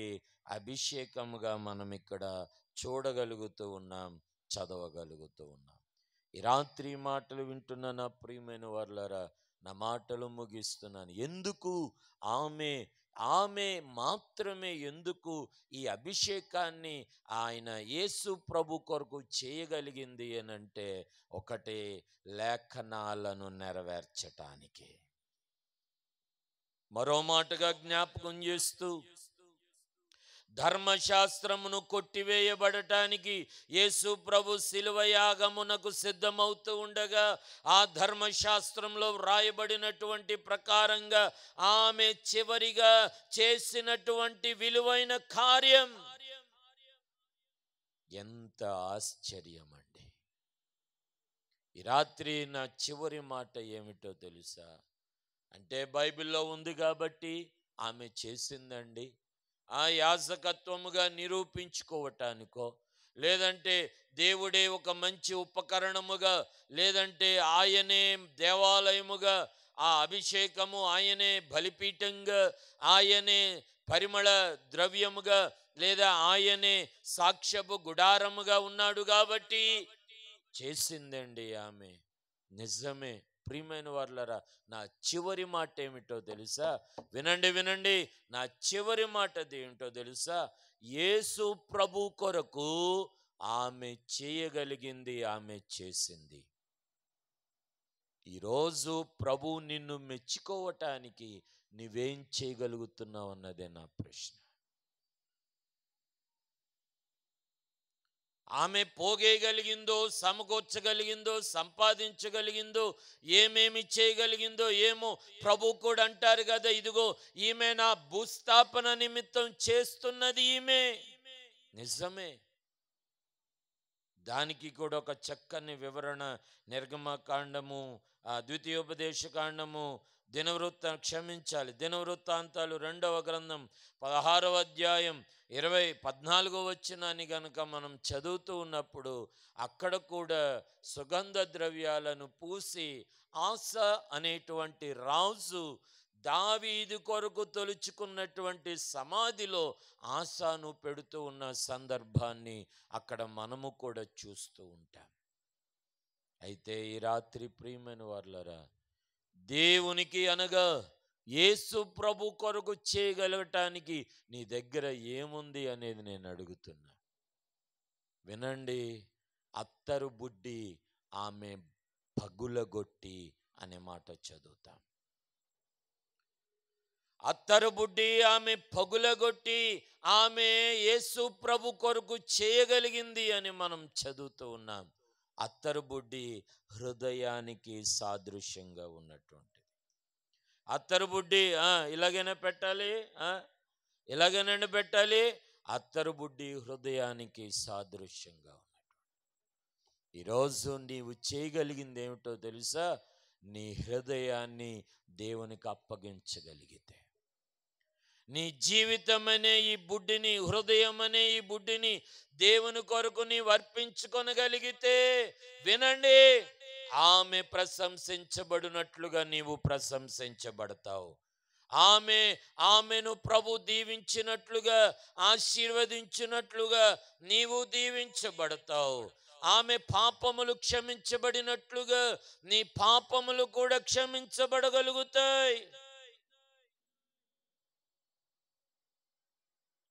అభిషేకముగా మనం ఇక్కడ చూడగలుగుతూ ఉన్నాం, చదవగలుగుతూ ఉన్నాం. ఈ రాత్రి మాటలు వింటున్న నా ప్రియమైన వారులారా, నా మాటలు ముగిస్తున్నాను. ఎందుకు ఆమె ఆమె మాత్రమే ఎందుకు ఈ అభిషేకాన్ని ఆయన యేసు ప్రభు కొరకు చేయగలిగింది అనంటే ఒకటే, లేఖనాలను నెరవేర్చటానికి. మరో మాటగా జ్ఞాపకం చేస్తూ, ధర్మశాస్త్రమును కొట్టివేయబడటానికి యేసు ప్రభు శిలువ యాగమునకు సిద్ధమవుతూ ఉండగా, ఆ ధర్మశాస్త్రంలో వ్రాయబడినటువంటి ప్రకారంగా ఆమె చివరిగా చేసినటువంటి విలువైన కార్యం ఎంత ఆశ్చర్యం అండి! ఈ రాత్రి నా చివరి మాట ఏమిటో తెలుసా? అంటే బైబిల్లో ఉంది కాబట్టి ఆమె చేసిందండి. ఆ యాజకత్వముగా నిరూపించుకోవటానికో, లేదంటే దేవుడే ఒక మంచి ఉపకరణముగా, లేదంటే ఆయనే దేవాలయముగా, ఆ అభిషేకము ఆయనే బలిపీఠంగా, ఆయనే పరిమళ ద్రవ్యముగా, లేదా ఆయనే సాక్ష్యపు గుడారముగా ఉన్నాడు కాబట్టి చేసిందండి ఆమె. నిజమే ప్రియమైన వారలారా, నా చివరి మాట ఏమిటో తెలుసా? వినండి వినండి, నా చివరి మాట ఏంటో తెలుసా? యేసు ప్రభు కొరకు ఆమె చేయగలిగింది ఆమె చేసింది. ఈరోజు ప్రభు నిన్ను మెచ్చుకోవటానికి నువ్వేం చేయగలుగుతున్నావు అన్నదే నా ప్రశ్న. ఆమె పోగేయగలిగిందో, సమకూర్చగలిగిందో, సంపాదించగలిగిందో, ఏమేమి చేయగలిగిందో ఏమో. ప్రభు కూడా అంటారు కదా, ఇదిగో ఈమె నా భూస్థాపన నిమిత్తం చేస్తున్నది ఈమె. నిజమే. దానికి కూడా ఒక చక్కని వివరణ నిర్గమకాండము, ద్వితీయోపదేశ కాండము, దినవృత్తాంతాలు 2వ గ్రంథం 16వ అధ్యాయం 14వ వచనాన్ని గనుక మనం చదువుతూ ఉన్నప్పుడు, అక్కడ కూడా సుగంధ ద్రవ్యాలను పూసి ఆస అనేటువంటి రాజు దావీదు కొరకు తొలుచుకున్నటువంటి సమాధిలో ఆసాను పెడుతూ ఉన్న సందర్భాన్ని అక్కడ మనము కూడా చూస్తూ ఉంటాం. అయితే ఈ రాత్రి ప్రియమైన వారలారా, దేవునికి అనగా యేసు ప్రభు కొరకు చేయగలగటానికి నీ దగ్గర ఏముంది అనేది నేను అడుగుతున్నా. వినండి, అత్తరు బుడ్డి ఆమె పగులగొట్టి అనే మాట చదువుతాం. అత్తరు బుడ్డి ఆమె పగులగొట్టి ఆమె యేసు ప్రభు కొరకు చేయగలిగింది అని మనం చదువుతూ ఉన్నాం. అత్తరు బుడ్డి హృదయానికి సాదృశ్యంగా ఉన్నటువంటిది. అత్తరు బుడ్డి ఇలాగైనా పెట్టాలి, ఇలాగైనా పెట్టాలి. అత్తరు బుడ్డి హృదయానికి సాదృశ్యంగా ఉన్నటువంటి. ఈరోజు నీవు చేయగలిగింది ఏమిటో తెలుసా? నీ హృదయాన్ని దేవునికి అప్పగించగలిగితే, నీ జీవితం అనే ఈ బుడ్డిని, హృదయం అనే ఈ బుడ్డిని దేవుని కొరకు నీవు అర్పించుకొనగలిగితే, వినండి, ఆమె ప్రశంసించబడినట్లుగా నీవు ప్రశంసించబడతావు. ఆమెను ప్రభు దీవించినట్లుగా, ఆశీర్వదించినట్లుగా నీవు దీవించబడతావు. ఆమె పాపములు క్షమించబడినట్లుగా నీ పాపములు కూడా క్షమించబడగలుగుతాయి.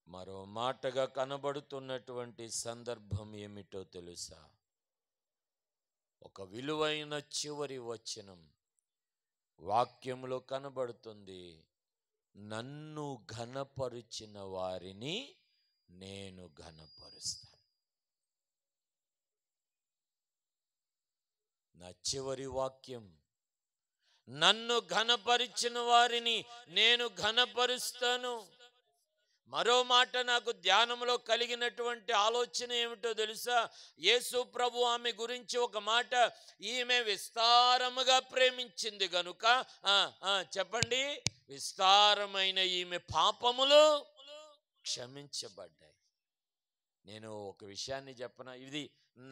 మరో మాటగా కనబడుతున్నటువంటి సందర్భం ఏమిటో తెలుసా? ఒక విలువైన చివరి వచనం వాక్యములో కనబడుతుంది. నన్ను ఘనపరిచిన వారిని నేను ఘనపరుస్తాను. నా చివరి వాక్యం, నన్ను ఘనపరిచిన వారిని నేను ఘనపరుస్తాను. మరో మాట నాకు ధ్యానంలో కలిగినటువంటి ఆలోచన ఏమిటో తెలుసా? యేసు ప్రభు ఆమె గురించి ఒక మాట, ఈమె విస్తారముగా ప్రేమించింది గనుక, చెప్పండి, విస్తారమైన ఈమె పాపములు క్షమించబడ్డాయి. నేను ఒక విషయాన్ని చెప్పనా? ఇది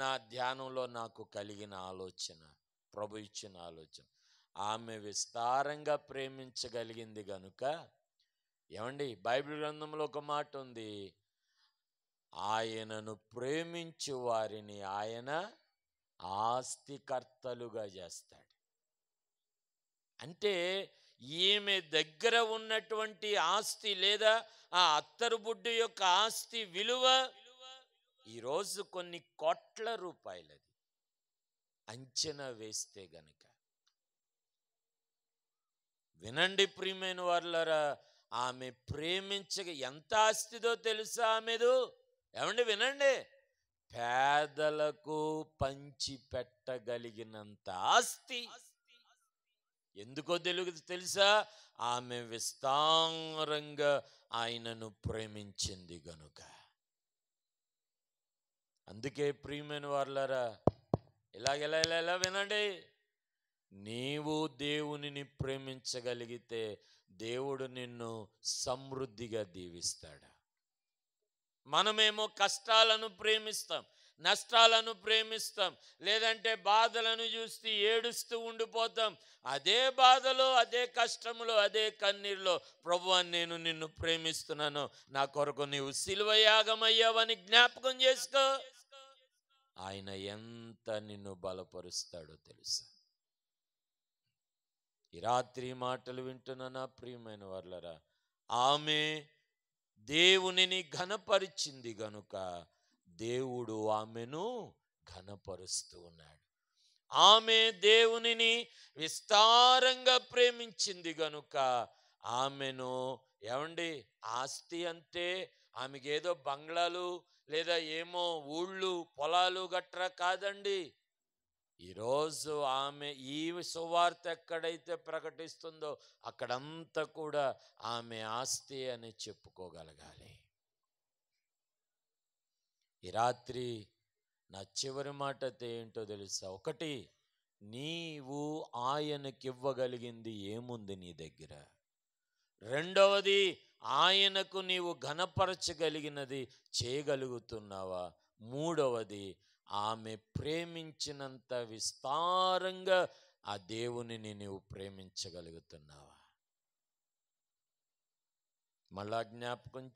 నా ధ్యానంలో నాకు కలిగిన ఆలోచన, ప్రభు ఇచ్చిన ఆలోచన. ఆమె విస్తారంగా ప్రేమించగలిగింది గనుక, ఏమండి, బైబిల్ గ్రంథంలో ఒక మాట ఉంది, ఆయనను ప్రేమించు వారిని ఆయన ఆస్తికర్తలుగా చేస్తాడు. అంటే ఈమె దగ్గర ఉన్నటువంటి ఆస్తి లేదా ఆ అత్తరు బుడ్డు యొక్క ఆస్తి విలువ ఈరోజు కొన్ని కోట్ల రూపాయలది అంచనా వేస్తే గనక. వినండి ప్రియమైన వారులారా, ఆమె ప్రేమించగా ఎంత ఆస్తిదో తెలుసా ఆమెదు? ఏమండి వినండి, పేదలకు పంచి పెట్టగలిగినంత ఆస్తి. ఎందుకో తెలుసా? ఆమె విస్తారంగా ఆయనను ప్రేమించింది గనుక. అందుకే ప్రియమైన వారులారా, ఇలా వినండి, నీవు దేవునిని ప్రేమించగలిగితే దేవుడు నిన్ను సమృద్ధిగా దీవిస్తాడు. మనమేమో కష్టాలను ప్రేమిస్తాం, నష్టాలను ప్రేమిస్తాం, లేదంటే బాధలను చూస్తూ ఏడుస్తూ ఉండిపోతాం. అదే బాధలో, అదే కష్టంలో, అదే కన్నీరులో ప్రభువా నేను నిన్ను ప్రేమిస్తున్నాను, నా కొరకు నీవు సిలువ యాగమయ్యావని జ్ఞాపకం చేసుకో. ఆయన ఎంత నిన్ను బలపరుస్తాడో తెలుసా? ఈ రాత్రి మాటలు వింటున్న నా ప్రియమైన వారులారా, ఆమె దేవునిని ఘనపరిచింది గనుక దేవుడు ఆమెను ఘనపరుస్తూ ఉన్నాడు. ఆమె దేవునిని విస్తారంగా ప్రేమించింది గనుక ఆమెను, ఏమండి, ఆస్తి అంటే ఆమెకి ఏదో బంగ్లాలు లేదా ఏమో ఊళ్ళు పొలాలు గట్రా కాదండి. ఈరోజు ఆమె ఈ సువార్త ఎక్కడైతే ప్రకటిస్తుందో అక్కడంతా కూడా ఆమె ఆస్తి అని చెప్పుకోగలగాలి. ఈ రాత్రి నా చివరి మాట ఏంటో తెలుసా? ఒకటి, నీవు ఆయనకివ్వగలిగింది ఏముంది నీ దగ్గర? రెండవది, ఆయనకు నీవు ఘనపరచగలిగినది చేయగలుగుతున్నావా? మూడవది, ఆమె ప్రేమించినంత విస్తారంగా ఆ దేవునిని నీవు ప్రేమించగలుగుతున్నావా? మరలా జ్ఞాపకం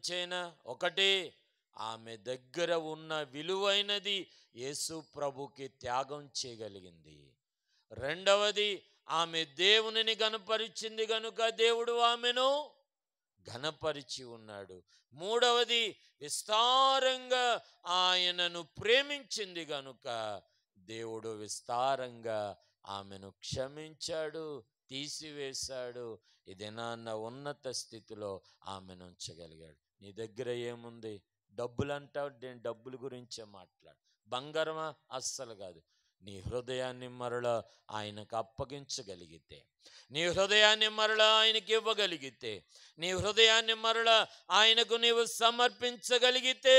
చేయనా? ఒకటి, ఆమె దగ్గర ఉన్న విలువైనది యేసు ప్రభుకి త్యాగం చేయగలిగింది. రెండవది, ఆమె దేవునిని ఘనపరిచింది గనుక దేవుడు ఆమెను ఘనపరిచి ఉన్నాడు. మూడవది, విస్తారంగా ఆయనను ప్రేమించింది గనుక దేవుడు విస్తారంగా ఆమెను క్షమించాడు, తీసివేశాడు. ఇది నాన్న ఉన్నత స్థితిలో ఆమెను ఉంచగలిగాడు. నీ దగ్గర ఏముంది? డబ్బులు అంటావు, నేను డబ్బుల గురించే మాట్లాడు. బంగారమా? అస్సలు కాదు. నీ హృదయాన్ని మరలా ఆయనకు అప్పగించగలిగితే, నీ హృదయాన్ని మరలా ఆయనకి ఇవ్వగలిగితే, నీ హృదయాన్ని మరలా ఆయనకు నీవు సమర్పించగలిగితే,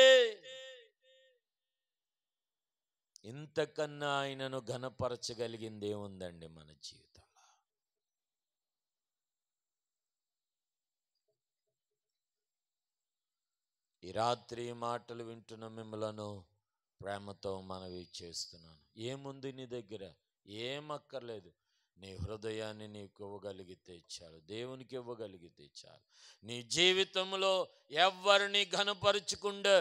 ఇంతకన్నా ఆయనను ఘనపరచగలిగింది ఏముందండి మన జీవితంలో? ఈ రాత్రి మాటలు వింటున్న మిమ్మలను ప్రేమతో మనవి చేస్తున్నాను. ఏముంది నీ దగ్గర? ఏమక్కర్లేదు. నీ హృదయాన్ని నీకు ఇవ్వగలిగితే చాలు, దేవునికి ఇవ్వగలిగితే చాలు. నీ జీవితంలో ఎవరిని ఘనపరచకుండా,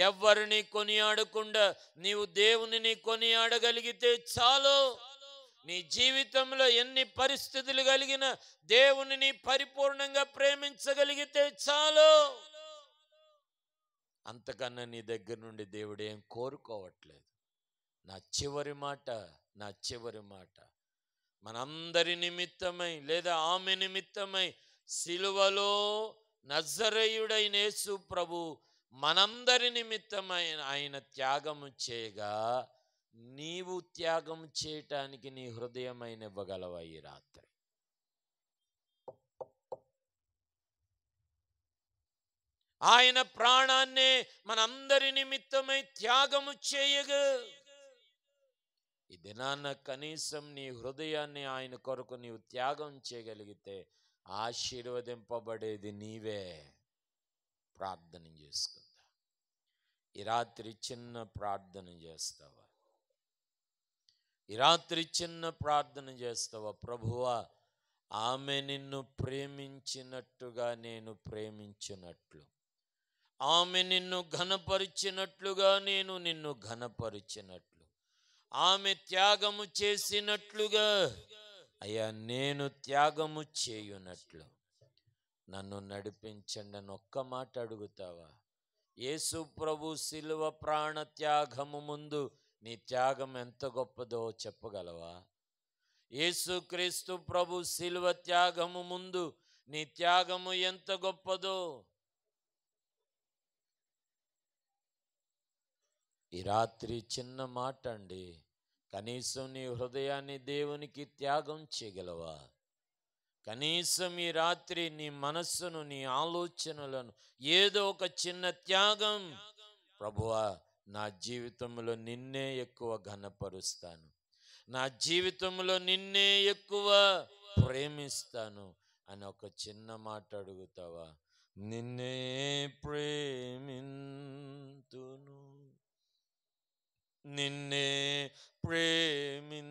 ఎవరిని కొనియాడకుండా నీవు దేవునిని కొనియాడగలిగితే చాలు. నీ జీవితంలో ఎన్ని పరిస్థితులు కలిగిన దేవునిని పరిపూర్ణంగా ప్రేమించగలిగితే చాలు. అంతకన్నా నీ దగ్గర నుండి దేవుడు ఏం కోరుకోవట్లేదు. నా చివరి మాట, మనందరి నిమిత్తమై లేదా ఆమె నిమిత్తమై సిలువలో నజరేయుడైన యేసు ప్రభు మనందరి నిమిత్తమై ఆయన త్యాగము చేయగా, నీవు త్యాగం చేయటానికి నీ హృదయమైన ఇవ్వగలవా? ఈ రాత్రి ఆయన ప్రాణాన్నే మనందరి నిమిత్తమై త్యాగము చేయగా, ఈ దినాన్న కనీసం నీ హృదయాన్ని ఆయన కొరకు నీవు త్యాగం చేయగలిగితే ఆశీర్వదింపబడేది నీవే. ప్రార్థన చేసుకుందా. ఈ రాత్రి చిన్న ప్రార్థన చేస్తావా? ప్రభువా, ఆమె నిన్ను ప్రేమించినట్టుగా నేను ప్రేమించినట్లు, ఆమె నిన్ను ఘనపరిచినట్లుగా నేను నిన్ను ఘనపరిచినట్లు, ఆమె త్యాగము చేసినట్లుగా అయ్యా నేను త్యాగము చేయునట్లు నన్ను నడిపించండి అని ఒక్క మాట అడుగుతావా? యేసు ప్రభు శిలువ ప్రాణ త్యాగము ముందు నీ త్యాగం ఎంత గొప్పదో చెప్పగలవా? యేసుక్రీస్తు ప్రభు శిలువ త్యాగము ముందు నీ త్యాగము ఎంత గొప్పదో ఈ రాత్రి చిన్న మాట అండి. కనీసం నీ హృదయాన్ని దేవునికి త్యాగం చేయగలవా? కనీసం ఈ రాత్రి నీ మనస్సును, నీ ఆలోచనలను ఏదో ఒక చిన్న త్యాగం, ప్రభువా నా జీవితంలో నిన్నే ఎక్కువ ఘనపరుస్తాను, నా జీవితంలో నిన్నే ఎక్కువ ప్రేమిస్తాను అని ఒక చిన్న మాట అడుగుతావా? నిన్నే ప్రేమింతును, నిన్నే ప్రేమింతును,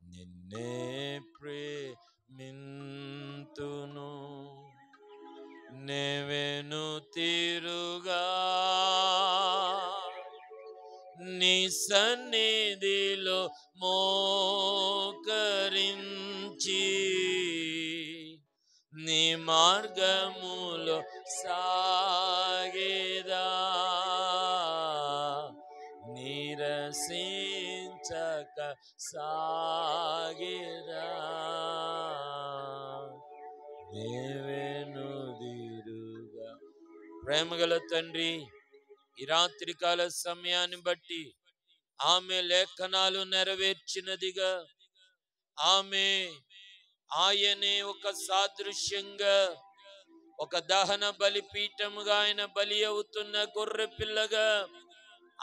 నిన్నే ప్రేమింతును, నెవెను తీరుగా నీ సన్నిధిలో మోకరించి నీ మార్గములో సాగేదా, నీరసించక సాగేదా, దేవెనుదిరుగా. ప్రేమగల తండ్రి, ఈ రాత్రికాల సమయాన్ని బట్టి ఆమె లేఖనాలు నెరవేర్చినదిగా, ఆమె ఆయనే ఒక సాదృశ్యంగా, ఒక దహన బలిపీఠముగా ఆయన బలి అవుతున్న గొర్రె పిల్లగా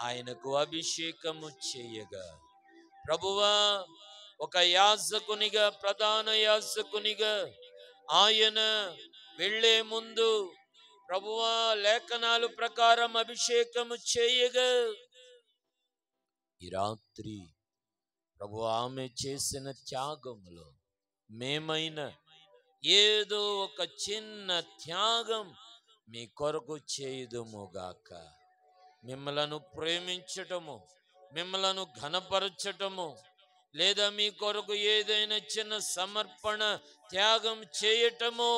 ఆయనకు అభిషేకము చేయగా, ప్రభువా ఒక యాజకునిగా, ప్రధాన యాజకునిగా ఆయన వెళ్ళే ముందు ప్రభువా లేఖనాలు ప్రకారం అభిషేకము చేయగా, ఈ రాత్రి ప్రభు ఆమె చేసిన త్యాగములో మేమైనా ఏదో ఒక చిన్న త్యాగం మీ కొరకు చేయుదుముగాక. మిమ్మలను ప్రేమించటము, మిమ్మలను ఘనపరచటము, లేదా మీ కొరకు ఏదైనా చిన్న సమర్పణ త్యాగం చేయటము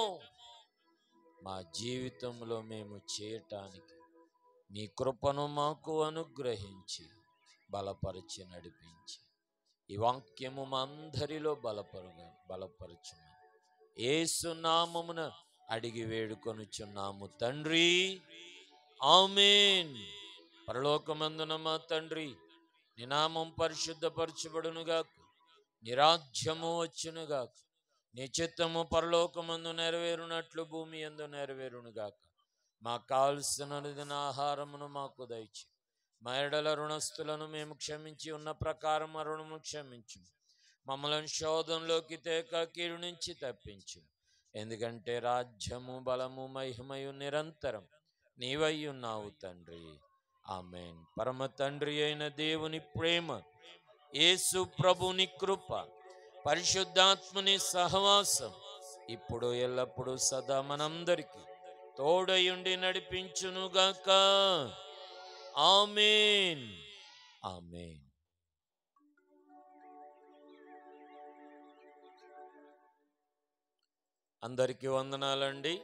మా జీవితంలో మేము చేయటానికి నీ కృపను మాకు అనుగ్రహించి బలపరిచి నడిపించి ఈ వాక్యము మా అందరిలో బలపరచును. యేసు నామమున అడిగి వేడుకొనుచున్నాము తండ్రి, ఆమేన్. పరలోకమందున మా తండ్రి, నీ నామం పరిశుద్ధపరచబడునుగాక, నీ రాజ్యము వచ్చునుగాక, నీ చిత్తము పరలోకమందు నెరవేరునట్లు భూమి యందు నెరవేరునుగాక. మాకు కావలసిన అనుదిన ఆహారమును మాకు దయచి, మా ఎడల రుణస్థులను మేము క్షమించి ఉన్న ప్రకారం ఆ రుణము క్షమించు, మమ్మలను శోధంలోకి తేక కీడు నుంచి తప్పించు. ఎందుకంటే రాజ్యము, బలము, మహిమయు నిరంతరం నీవై ఉన్నావు తండ్రి, ఆమేన్. పరమ తండ్రి అయిన దేవుని ప్రేమ, యేసు ప్రభుని కృప, పరిశుద్ధాత్మని సహవాసం ఇప్పుడు ఎల్లప్పుడూ సదా మనందరికీ తోడయుండి నడిపించునుగాక. ఆమేన్, ఆమేన్. అందరికీ వందనాలండి.